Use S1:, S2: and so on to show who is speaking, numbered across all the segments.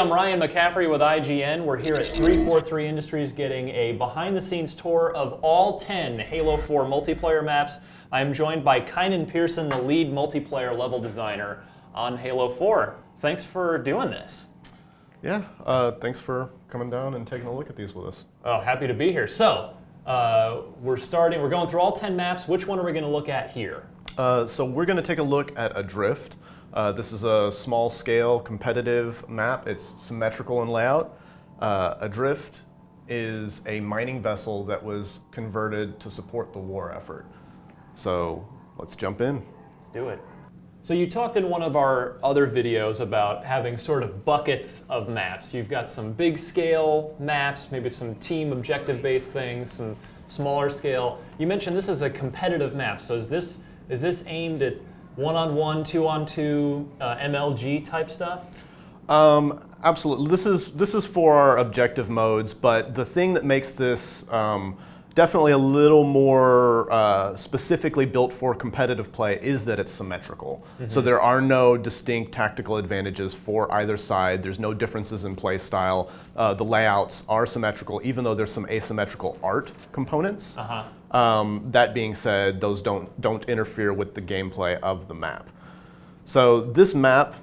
S1: I'm Ryan McCaffrey with IGN. We're here at 343 Industries getting a behind-the-scenes tour of all 10 Halo 4 multiplayer maps. I am joined by Kynan Pearson, the lead multiplayer level designer on Halo 4. Thanks for doing this.
S2: Yeah, thanks for coming down and taking a look at these with us.
S1: Oh, happy to be here. So, we're going through all 10 maps. Which one are we going to look at here?
S2: So we're going to take a look at Adrift. This is a small-scale competitive map. It's symmetrical in layout. Adrift is a mining vessel that was converted to support the war effort. So let's jump in.
S1: Let's do it. So you talked in one of our other videos about having sort of buckets of maps. You've got some big scale maps, maybe some team objective based things, some smaller scale. You mentioned this is a competitive map. So is this aimed at one-on-one, two-on-two, MLG type stuff?
S2: Absolutely. This is for our objective modes, but the thing that makes this definitely a little more specifically built for competitive play is that it's symmetrical. Mm-hmm. So there are no distinct tactical advantages for either side. There's no differences in play style. The layouts are symmetrical, even though there's some asymmetrical art components. That being said, those don't interfere with the gameplay of the map. So this map,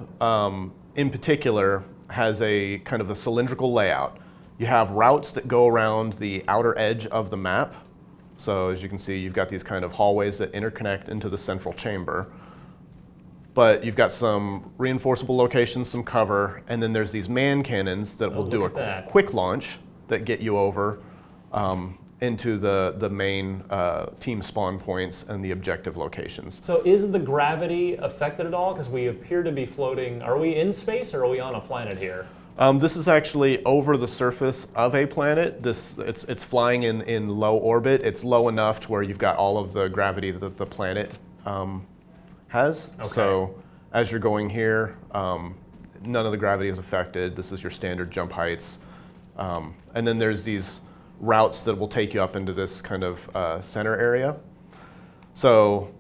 S2: in particular, has a kind of a cylindrical layout. You have routes that go around the outer edge of the map. So as you can see, you've got these kind of hallways that interconnect into the central chamber. But you've got some reinforceable locations, some cover, and then there's these man cannons that will do a quick launch that get you over into the main team spawn points and the objective locations. So
S1: is the gravity affected at all? Because we appear to be floating. Are we in space or are we on a planet here?
S2: This is actually over the surface of a planet. It's flying in low orbit. It's low enough to where you've got all of the gravity that the planet has. Okay. So as you're going here, none of the gravity is affected. This is your standard jump heights. And then there's these routes that will take you up into this kind of center area. So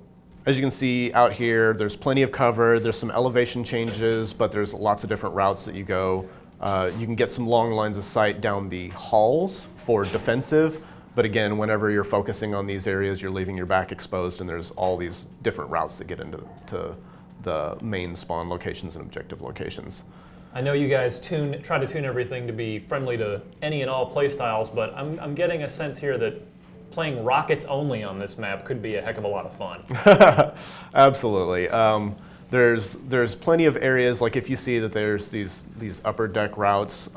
S2: as you can see out here, there's plenty of cover. There's some elevation changes, but there's lots of different routes that you go. You can get some long lines of sight down the halls for defensive, but again, whenever you're focusing on these areas, you're leaving your back exposed, and there's all these different routes that get into the main spawn locations and objective locations.
S1: I know you guys try to tune everything to be friendly to any and all playstyles, but I'm getting a sense here that playing rockets only on this map could be a heck of a lot of fun.
S2: Absolutely. There's plenty of areas, like if you see that there's these upper deck routes,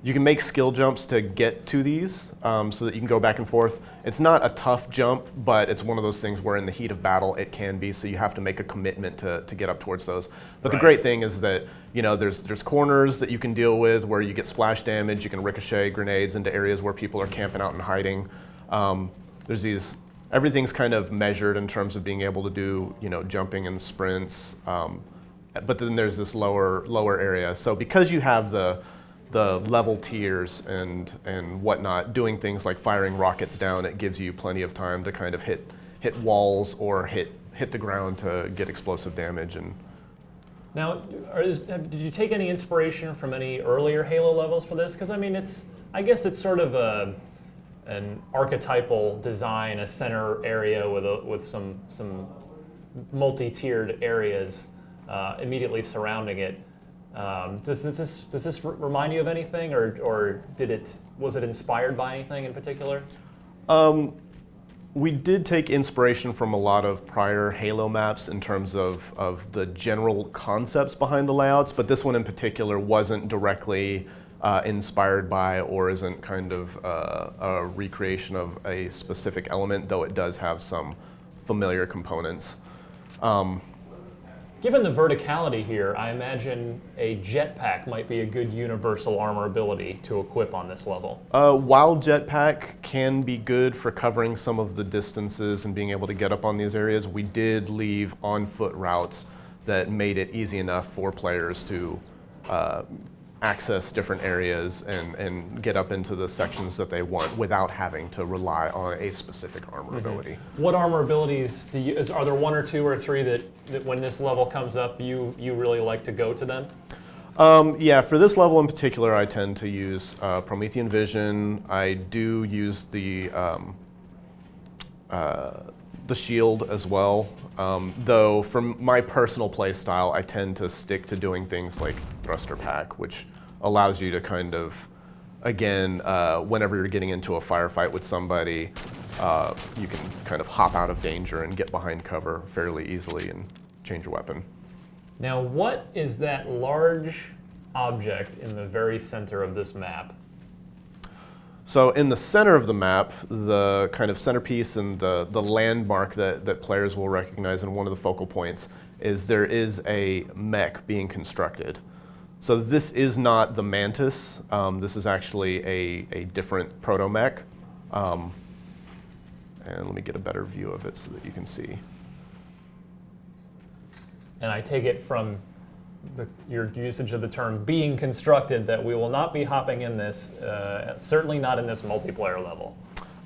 S2: you can make skill jumps to get to these so that you can go back and forth. It's not a tough jump, but it's one of those things where in the heat of battle it can be, so you have to make a commitment to get up towards those. But the great thing is that there's corners that you can deal with where you get splash damage, you can ricochet grenades into areas where people are camping out and hiding. Everything's kind of measured in terms of being able to do, jumping and sprints. But then there's this lower area. So because you have the level tiers and whatnot, doing things like firing rockets down, it gives you plenty of time to kind of hit walls or hit the ground to get explosive damage. And
S1: now, did you take any inspiration from any earlier Halo levels for this? Because I guess it's sort of an archetypal design, a center area with some multi-tiered areas immediately surrounding it. Does this remind you of anything, or was it inspired by anything in particular?
S2: We did take inspiration from a lot of prior Halo maps in terms of the general concepts behind the layouts, but this one in particular wasn't directly inspired by or isn't kind of a recreation of a specific element, though it does have some familiar components.
S1: Given the verticality here, I imagine a jetpack might be a good universal armor ability to equip on this level.
S2: While jetpack can be good for covering some of the distances and being able to get up on these areas, we did leave on-foot routes that made it easy enough for players to access different areas and get up into the sections that they want without having to rely on a specific armor ability.
S1: What armor abilities are there one or two or three that when this level comes up you really like to go to them?
S2: Yeah, for this level in particular, I tend to use Promethean Vision. I do use the shield as well, though from my personal play style, I tend to stick to doing things like Thruster Pack, which allows you to kind of, again, whenever you're getting into a firefight with somebody, you can kind of hop out of danger and get behind cover fairly easily and change your weapon.
S1: Now, what is that large object in the very center of this map?
S2: So in the center of the map, the kind of centerpiece and the landmark that players will recognize, and one of the focal points, is there is a mech being constructed. So this is not the Mantis. This is actually a different proto-mech. And let me get a better view of it so that you can see.
S1: And I take it from your usage of the term being constructed that we will not be hopping in this, certainly not in this multiplayer level.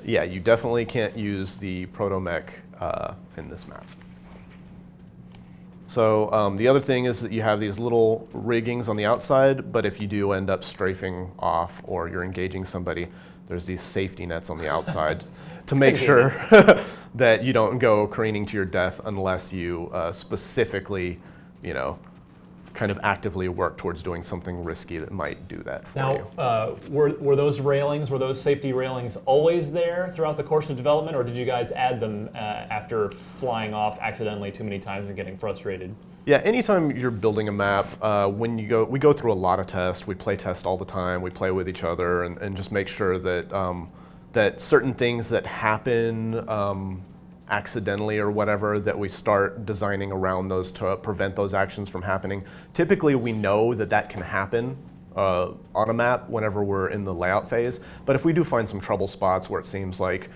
S2: Yeah, you definitely can't use the proto-mech in this map. So the other thing is that you have these little riggings on the outside, but if you do end up strafing off or you're engaging somebody, there's these safety nets on the outside to make sure that you don't go careening to your death unless you specifically, kind of actively work towards doing something risky that might do that for you.
S1: Now, were those railings, were those safety railings always there throughout the course of development, or did you guys add them after flying off accidentally too many times and getting frustrated?
S2: Yeah, anytime you're building a map, we go through a lot of tests. We play test all the time. We play with each other and just make sure that that certain things that happen accidentally or whatever, that we start designing around those to prevent those actions from happening. Typically, we know that can happen on a map whenever we're in the layout phase. But if we do find some trouble spots where it seems like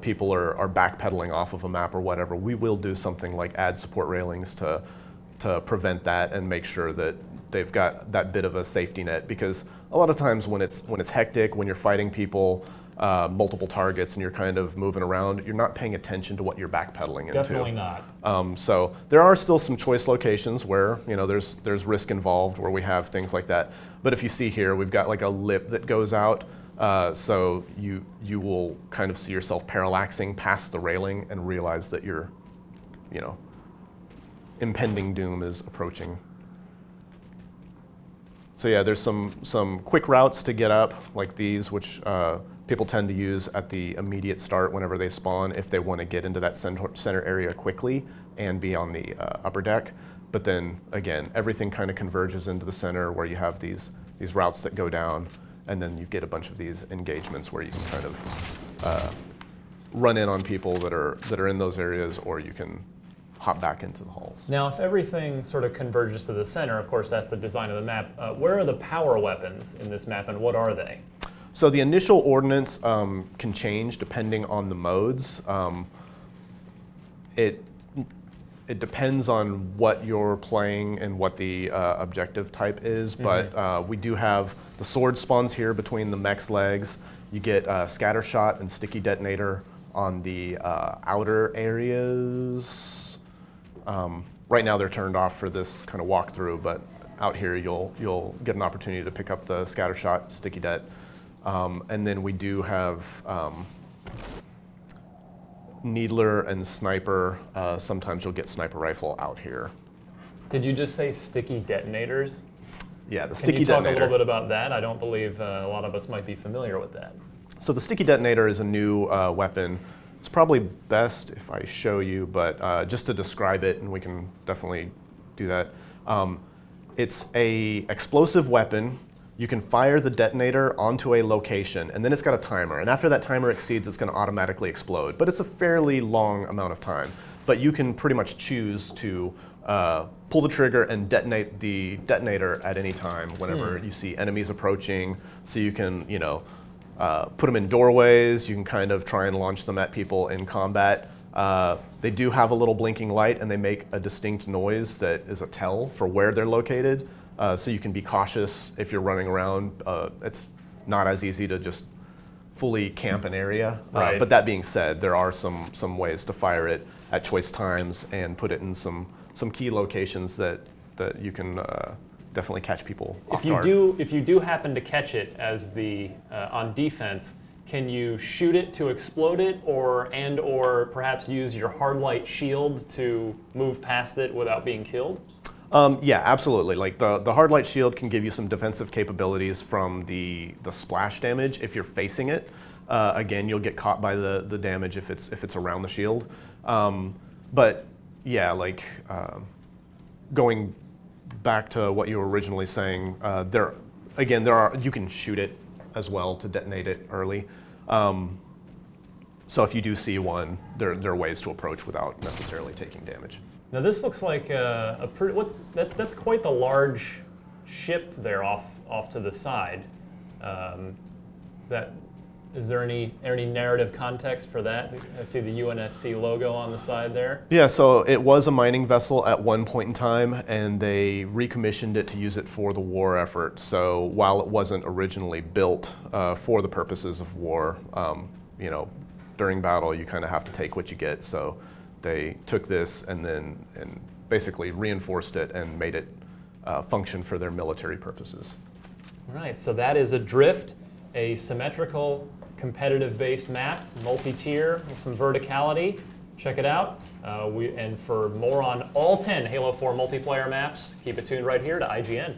S2: people are backpedaling off of a map or whatever, we will do something like add support railings to prevent that and make sure that they've got that bit of a safety net. Because a lot of times when it's hectic, when you're fighting people, multiple targets, and you're kind of moving around, you're not paying attention to what you're backpedaling into.
S1: Definitely not.
S2: So there are still some choice locations where there's risk involved, where we have things like that. But if you see here, we've got like a lip that goes out, so you will kind of see yourself parallaxing past the railing and realize that your impending doom is approaching. So yeah, there's some quick routes to get up, like these, which people tend to use at the immediate start whenever they spawn if they want to get into that center area quickly and be on the upper deck. But then again, everything kind of converges into the center where you have these routes that go down, and then you get a bunch of these engagements where you can kind of run in on people that are in those areas, or you can hop back into the halls.
S1: Now, if everything sort of converges to the center, of course, that's the design of the map. Where are the power weapons in this map, and what are they?
S2: So the initial ordnance can change depending on the modes. It depends on what you're playing and what the objective type is, but we do have the sword spawns here between the mech's legs. You get scatter shot and sticky detonator on the outer areas. Right now they're turned off for this kind of walkthrough, but out here you'll get an opportunity to pick up the scatter shot, sticky det. And then we do have needler and sniper. Sometimes you'll get sniper rifle out here.
S1: Did you just say sticky detonators?
S2: Yeah, the sticky
S1: Can
S2: detonator.
S1: you talk a little bit about that? I don't believe a lot of us might be familiar with that.
S2: So the sticky detonator is a new weapon. It's probably best if I show you, but just to describe it, and we can definitely do that. It's a explosive weapon. You can fire the detonator onto a location, and then it's got a timer. And after that timer exceeds, it's going to automatically explode. But it's a fairly long amount of time. But you can pretty much choose to pull the trigger and detonate the detonator at any time whenever you see enemies approaching. So you can, put them in doorways. You can kind of try and launch them at people in combat. They do have a little blinking light, and they make a distinct noise that is a tell for where they're located. So you can be cautious if you're running around. It's not as easy to just fully camp an area.
S1: Right.
S2: But that being said, there are some ways to fire it at choice times and put it in some key locations that you can definitely catch people off
S1: If you
S2: guard.
S1: do happen to catch it as the on defense, can you shoot it to explode it, or perhaps use your hard light shield to move past it without being killed?
S2: Yeah, absolutely. Like the hard light shield can give you some defensive capabilities from the splash damage if you're facing it. Again, you'll get caught by the damage if it's around the shield. But yeah, like going back to what you were originally saying, you can shoot it as well to detonate it early. So if you do see one, there are ways to approach without necessarily taking damage.
S1: Now this looks like that's quite the large ship there off to the side. Is there any narrative context for that? I see the UNSC logo on the side there.
S2: Yeah, so it was a mining vessel at one point in time, and they recommissioned it to use it for the war effort. So while it wasn't originally built for the purposes of war, during battle you kind of have to take what you get. So they took this and basically reinforced it and made it function for their military purposes.
S1: All right, so that is Adrift, a symmetrical, competitive-based map, multi-tier with some verticality. Check it out. And for more on all 10 Halo 4 multiplayer maps, keep it tuned right here to IGN.